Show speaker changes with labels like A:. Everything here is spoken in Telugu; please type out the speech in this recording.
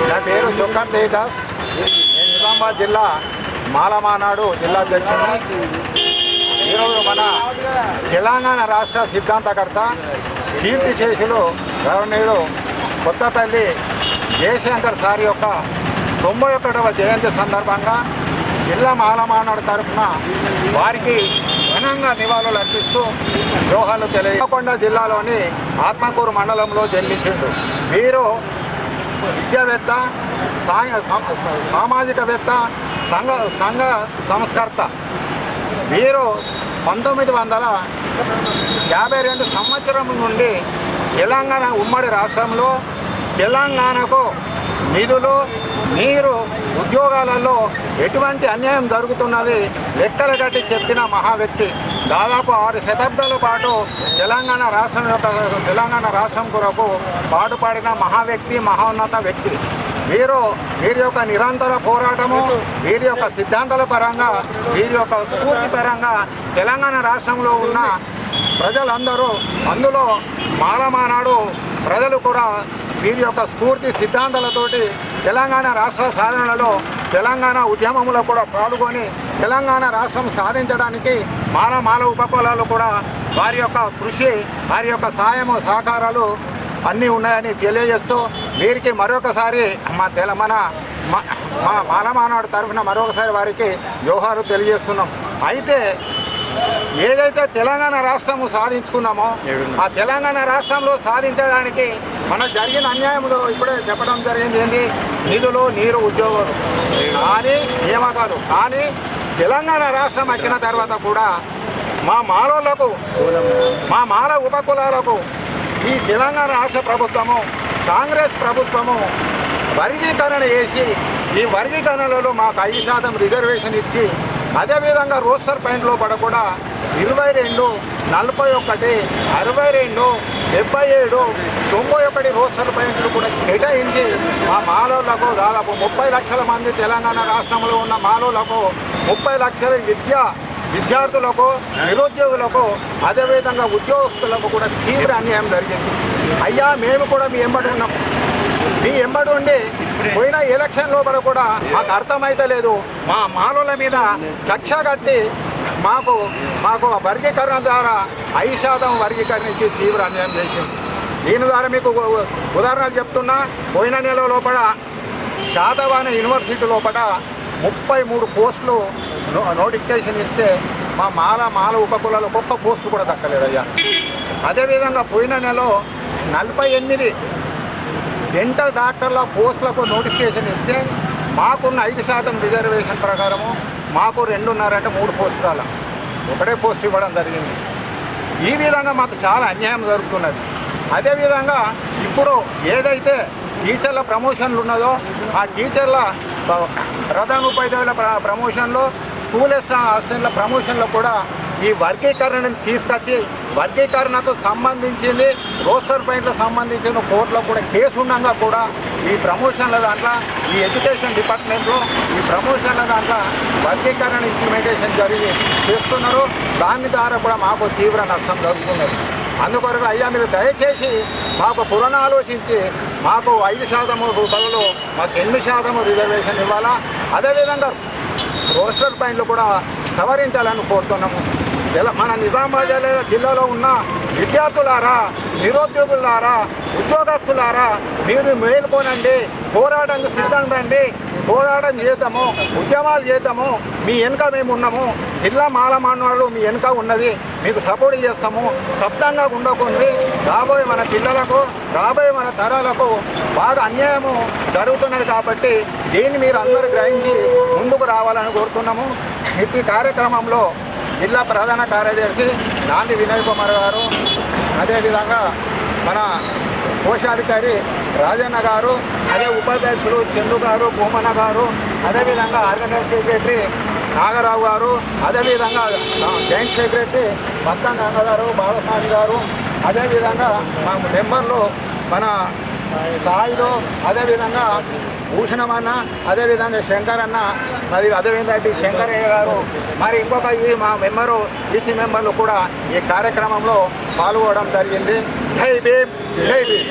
A: నా పేరు చొక్కం దేదాస్. నేను నిజామాబాద్ జిల్లా మాలమానాడు జిల్లా అధ్యక్షుడిని. ఈరోజు మన తెలంగాణ రాష్ట్ర సిద్ధాంతకర్త కీర్తి చేసులు గవర్నరు కొత్తపల్లి జయశంకర్ సార్ యొక్క 91వ జయంతి సందర్భంగా జిల్లా మాలమానాడు తరఫున వారికి ఘనంగా నివాళులు అర్పిస్తూ జోహార్లు తెలియకొండ జిల్లాలోని ఆత్మకూరు మండలంలో జన్మించిండు. వీరు విద్యావేత్త, సామాజికవేత్త, సంఘ సంస్కర్త. వీరు 1952 సంవత్సరం నుండి తెలంగాణ ఉమ్మడి రాష్ట్రంలో తెలంగాణకు నిధులు, నీరు, ఉద్యోగాలలో ఎటువంటి అన్యాయం జరుగుతున్నది లెక్కలు కట్టి చెప్పిన మహా వ్యక్తి. దాదాపు 6 శతాబ్దాల పాటు తెలంగాణ రాష్ట్రం కొరకు పాటుపడిన మహా వ్యక్తి, మహోన్నత వ్యక్తి. వీరి యొక్క నిరంతర పోరాటము, వీరి యొక్క సిద్ధాంతాల పరంగా, వీరి యొక్క స్ఫూర్తి పరంగా తెలంగాణ రాష్ట్రంలో ఉన్న ప్రజలందరూ, అందులో మాలమానాడు ప్రజలు కూడా వీరి యొక్క స్ఫూర్తి సిద్ధాంతాలతోటి తెలంగాణ రాష్ట్ర సాధనలో, తెలంగాణ ఉద్యమంలో కూడా పాల్గొని తెలంగాణ రాష్ట్రం సాధించడానికి మాల ఉపకులాలు కూడా వారి యొక్క కృషి, వారి యొక్క సాయము, సహకారాలు అన్నీ ఉన్నాయని తెలియజేస్తూ వీరికి మరొకసారి మా మాలమానాడు తరఫున మరొకసారి వారికి జోహారు తెలియజేస్తున్నాం. అయితే ఏదైతే తెలంగాణ రాష్ట్రము సాధించుకున్నామో ఆ తెలంగాణ రాష్ట్రంలో సాధించడానికి మనకు జరిగిన అన్యాయంలో ఇప్పుడే చెప్పడం జరిగింది. ఏంది? నిధులు, నీరు, ఉద్యోగాలు కానీ నియామకాలు. కానీ తెలంగాణ రాష్ట్రం వచ్చిన తర్వాత కూడా మా మాల ఉపకులాలకు ఈ తెలంగాణ రాష్ట్ర ప్రభుత్వము, కాంగ్రెస్ ప్రభుత్వము వర్గీకరణ చేసి ఈ వర్గీకరణలో మాకు 5% రిజర్వేషన్ ఇచ్చి, అదేవిధంగా రోస్టర్ పాయింట్లో కూడా 22, 41, 62, 77, 91 రోస్టర్ పాయింట్లు కూడా కేటాయించి మా మాలోళ్లకు దాదాపు 30 లక్షల మంది తెలంగాణ రాష్ట్రంలో ఉన్న మాలోళ్లకు 30 లక్షల విద్యార్థులకు, నిరుద్యోగులకు, అదేవిధంగా ఉద్యోగస్తులకు కూడా తీవ్ర అన్యాయం జరిగింది. అయ్యా, మేము కూడా మీ ఎంబడి ఉన్నాం. మీ ఎంబడి ఉండి పోయిన ఎలక్షన్లో కూడా మాకు అర్థమైతే లేదు. మా మాలోల మీద కక్ష కట్టి మాకు వర్గీకరణ ద్వారా 5% వర్గీకరణ ఇచ్చి తీవ్ర అన్యాయం చేసింది. దీని ద్వారా మీకు ఉదాహరణలు చెప్తున్నా. పోయిన నెల లోపల శాతవాహన యూనివర్సిటీ లోపల 33 పోస్టులు నోటిఫికేషన్ ఇస్తే మా మాల ఉపకులాలు ఒక్క పోస్టు కూడా దక్కలేదయ్యా. అదేవిధంగా పోయిన నెలలో 48 డెంటల్ డాక్టర్ల పోస్టులకు నోటిఫికేషన్ ఇస్తే మాకున్న 5% రిజర్వేషన్ ప్రకారము మాకు 2.5 అంటే 3 పోస్టులు రాల, ఒకటే పోస్ట్ ఇవ్వడం జరిగింది. ఈ విధంగా మాకు చాలా అన్యాయం జరుగుతున్నది. అదేవిధంగా ఇప్పుడు ఏదైతే టీచర్ల ప్రమోషన్లు ఉన్నదో ఆ టీచర్ల ప్రధానోపాధ్యాయుల ప్రమోషన్లో, స్కూల్ అసిస్టెంట్ల ప్రమోషన్లో కూడా ఈ వర్గీకరణను తీసుకొచ్చి వర్గీకరణకు సంబంధించింది రోస్టర్ పాయింట్లకు సంబంధించిన కోర్టులో కూడా కేసు ఉండగా కూడా ఈ ప్రమోషన్ల దాంట్లో, ఈ ఎడ్యుకేషన్ డిపార్ట్మెంట్లో ఈ ప్రమోషన్ల దాంట్లో వర్గీకరణ ఇంప్లిమెంటేషన్ జరిగి చేస్తున్నారు. దాని ద్వారా కూడా మాకు తీవ్ర నష్టం జరుగుతున్నది. అందుకొరకు అయ్యా, మీరు దయచేసి మాకు పునరాలోచించి మాకు 5% బదులు మాకు 8% రిజర్వేషన్ ఇవ్వాలా. అదేవిధంగా రోస్టర్ పాయింట్లు కూడా సవరించాలని కోరుతున్నాము. మన నిజామాబాద్ జిల్లాలో ఉన్న విద్యార్థులారా, నిరుద్యోగులారా, ఉద్యోగస్తులారా, మీరు మేల్కొనండి, పోరాటానికి సిద్ధం రండి, పోరాటం చేద్దాము, ఉద్యమాలు చేద్దాము. మీ వెనుక మేము ఉన్నాము. జిల్లా మాలమానాడు మీ వెనుక ఉన్నది, మీకు సపోర్ట్ చేస్తాము. శబ్దంగా ఉండకుండి. రాబోయే మన పిల్లలకు, రాబోయే మన తరాలకు బాగా అన్యాయము జరుగుతున్నది కాబట్టి దీన్ని మీరు అందరూ గ్రహించి ముందుకు రావాలని కోరుతున్నాము. ఈ కార్యక్రమంలో జిల్లా ప్రధాన కార్యదర్శి నాంది వినయ్ కుమార్ గారు, అదేవిధంగా మన కోశాధికారి రాజన్న గారు, అదే ఉపాధ్యక్షులు చందు గారు, భూమన్న గారు, అదేవిధంగా ఆర్గనైజ్ సెక్రటరీ నాగరావు గారు, అదేవిధంగా జాయింట్ సెక్రటరీ పక్కన గారు, బాలస్వామి గారు, అదేవిధంగా మా మెంబర్లు మన స్థాయిలో, అదేవిధంగా భూషణమన్న, అదేవిధంగా శంకర్ అన్న, మరి అదేవిధంగా శంకరయ్య గారు, మరి ఇంకొక మా మెంబరు ఈసీ మెంబర్లు కూడా ఈ కార్యక్రమంలో పాల్గొనడం జరిగింది. జై భీమ్, జై భీమ్.